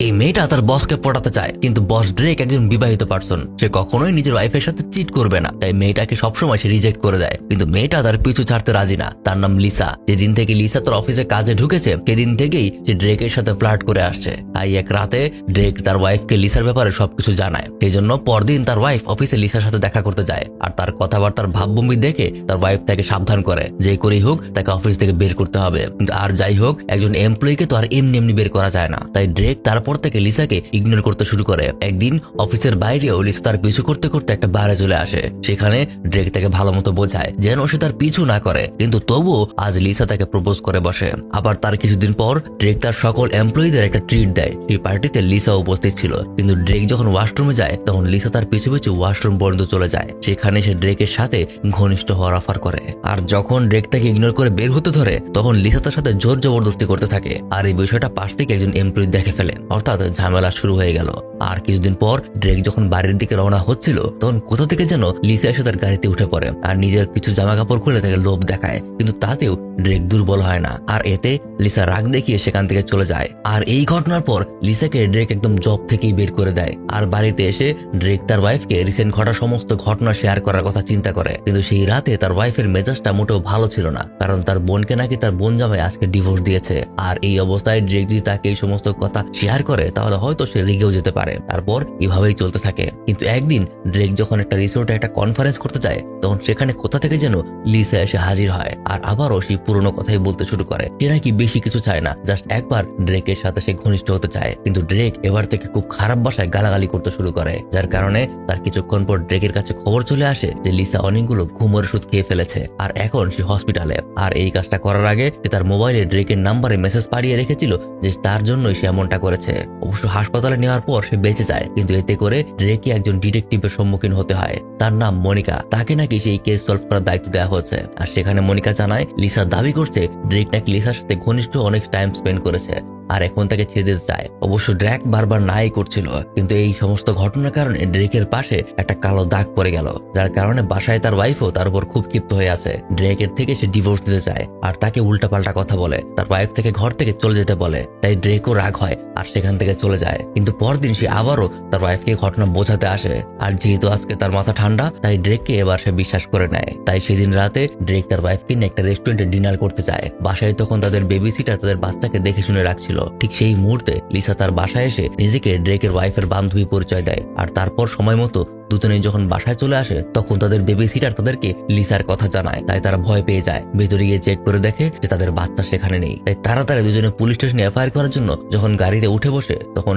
এই মেয়েটা তার বসকে পটাতে চায়, কিন্তু বস ড্রেক একজন বিবাহিত পার্সন, সে কখনোই নিজের ওয়াইফের সাথে চিট করবে না, তাই মেয়েটাকে সবসময় সে রিজেক্ট করে দেয়। কিন্তু মেয়েটা তার পিছু ছাড়তে রাজি না। তার নাম লিসা। যেদিন থেকে লিসা তার অফিসে কাজে ঢুকেছে সেদিন থেকেই সে ড্রেকের সাথে ফ্লার্ট করে আসছে। তাই এক রাতে ড্রেক তার ওয়াইফকে লিসার ব্যাপারে সবকিছু জানায়। সেই জন্য পরদিন তার ওয়াইফ অফিসে লিসার সাথে দেখা করতে যায়, আর তার কথাবার্তার ভাবভঙ্গি দেখে তার ওয়াইফ তাকে সাবধান করে যে করেই হোক তাকে অফিস থেকে বের করতে হবে। কিন্তু আর যাই হোক, একজন এমপ্লয়িকে তো আর এমনি এমনি বের করা যায় না। তাই ড্রেক তারপর থেকে লিসাকে ইগনোর করতে শুরু করে। একদিন অফিসের বাইরেও লিসা তার পিছু করতে করতে একটা বারে চলে আসে। সেখানে ড্রেক তাকে ভালো মতো বোঝায় যেন সে তার পিছু না করে, কিন্তু তবুও আজ লিসা তাকে প্রপোজ করে বসে। আবার তার কিছুদিন পর ড্রেক তার সকল এমপ্লয়ীদের একটা ট্রিট দেয়। সেই পার্টিতে লিসা উপস্থিত ছিল, কিন্তু ড্রেক যখন ওয়াশরুমে যায় তখন লিসা তার পিছু পিছু ওয়াশরুম পর্যন্ত চলে যায়। সেখানে সে ড্রেকের সাথে ঘনিষ্ঠ হওয়ার অফার করে, আর যখন ড্রেক তাকে ইগনোর করে বের হতে ধরে তখন লিসা তার সাথে জোর জবরদস্তি করতে থাকে। আর এই বিষয়টা পাশ থেকে একজন এমপ্লয়ি দেখে ফেলে, অর্থাৎ ঝামেলা শুরু হয়ে গেল। আর কিছুদিন পর ড্রেক যখন বাড়ির দিকে রওনা হচ্ছিল তখন কোথা থেকে যেন লিসা এসে তার গাড়িতে উঠে পড়ে আর নিজের কিছু জামা কাপড় খুলে তাকে লোভ দেখায়, কিন্তু তাতেও ড্রেক দুর্বল হয় না। আর এতে লিসা রাগ দেখিয়ে সেখান থেকে চলে যায়। আর এই ঘটনার পর লিসাকে ড্রেক একদম জব থেকেই বের করে দেয়। আর বাড়িতে এসে ড্রেক তার ওয়াইফকে রিসেন্ট ঘটা সমস্ত ঘটনা শেয়ার করার কথা চিন্তা করে, কিন্তু সেই রাতে তার ওয়াইফের মেজাজটা মোটেও ভালো ছিল না, কারণ তার বোনকে নাকি তার বোন জামাই আজকে ডিভোর্স দিয়েছে। আর এই অবস্থায় ড্রেক যদি তাকে এই সমস্ত কথা শেয়ার করে তাহলে হয়তো সে রেগেও যেতে পারে। তারপর এভাবেই চলতে থাকে। কিন্তু একদিন ড্রেক যখন একটা রিসোর্টে একটা কনফারেন্স করতে যায় তখন সেখানে কোথা থেকে যেন লিসা এসে হাজির হয়, আর আবারও সেই পুরনো কথাই বলতে শুরু করে। সে নাকি বেশি কিছু চায় না, জাস্ট একবার ড্রেকের সাথে সে ঘনিষ্ঠ হতে চায়। কিন্তু ড্রেক এবার থেকে খুব খারাপ ভাষায় গালাগালি করতে শুরু করে, যার কারণে তার কিছুক্ষণ পর ড্রেকের কাছে খবর চলে আসে যে লিসা অনেকগুলো ঘুমের ওষুধ খেয়ে ফেলেছে আর এখন সে হসপিটালে। আর এই কাজটা করার আগে সে তার মোবাইলে ড্রেকের নাম্বারে মেসেজ পাঠিয়ে রেখেছিল যে তার জন্যই সে এমনটা করেছে। অবশ্য হাসপাতালে নেওয়ার পর সে বেঁচে যায়, কিন্তু এতে করে ড্রেকে একজন ডিটেকটিভের সম্মুখীন হতে হয়। তার নাম মনিকা। তাকে নাকি সেই কেস সলভ করার দায়িত্ব দেওয়া হয়েছে। আর সেখানে মনিকা জানায় লিসা দাবি করছে ড্রেক নাকি লিসার সাথে ঘনিষ্ঠ অনেক টাইম স্পেন্ড করেছে আর এখন তাকে ছেড়ে দিতে চায়। অবশ্য ড্রেক বারবার নাই করছিল, কিন্তু এই সমস্ত ঘটনার কারণে ড্রেকের পাশে একটা কালো দাগ পড়ে গেল, যার কারণে বাসায় তার ওয়াইফও তার উপর খুব ক্ষিপ্ত হয়ে আছে। ড্রেকের থেকে সে ডিভোর্স দিতে চায় আর তাকে উল্টাপাল্টা কথা বলে, তার ওয়াইফ থেকে ঘর থেকে চলে যেতে বলে। তাই ড্রেকও রাগ হয় আর সেখান থেকে চলে যায়। কিন্তু পরদিন সে আবারও তার ওয়াইফকে ঘটনা বোঝাতে আসে, আর যেহেতু আজকে তার মাথা ঠান্ডা তাই ড্রেককে এবার সে বিশ্বাস করে নেয়। তাই সেদিন রাতে ড্রেক তার ওয়াইফকে নিয়ে একটা রেস্টুরেন্টে ডিনার করতে যায়। বাসায় তখন তাদের বেবি সিটার তাদের বাচ্চাকে দেখে শুনে রাখছিল। ঠিক সেই মুহূর্তে লিসা তার বাসায় এসে নিজেকে ড্রেকের ওয়াইফের বান্ধবী পরিচয় দেয়। আর তারপর সময় মতো দুজনেই যখন বাসায় চলে আসে তখন তাদের বেবি সিটার তাদেরকে লিসার কথা জানায়। তাই তারা ভয় পেয়ে যায়, ভেতরে গিয়ে চেক করে দেখে যে তাদের বাচ্চা সেখানে নেই। তাই তাড়াতাড়ি দুজনে পুলিশ স্টেশনে এফআইআর করার জন্য যখন গাড়িতে উঠে বসে তখন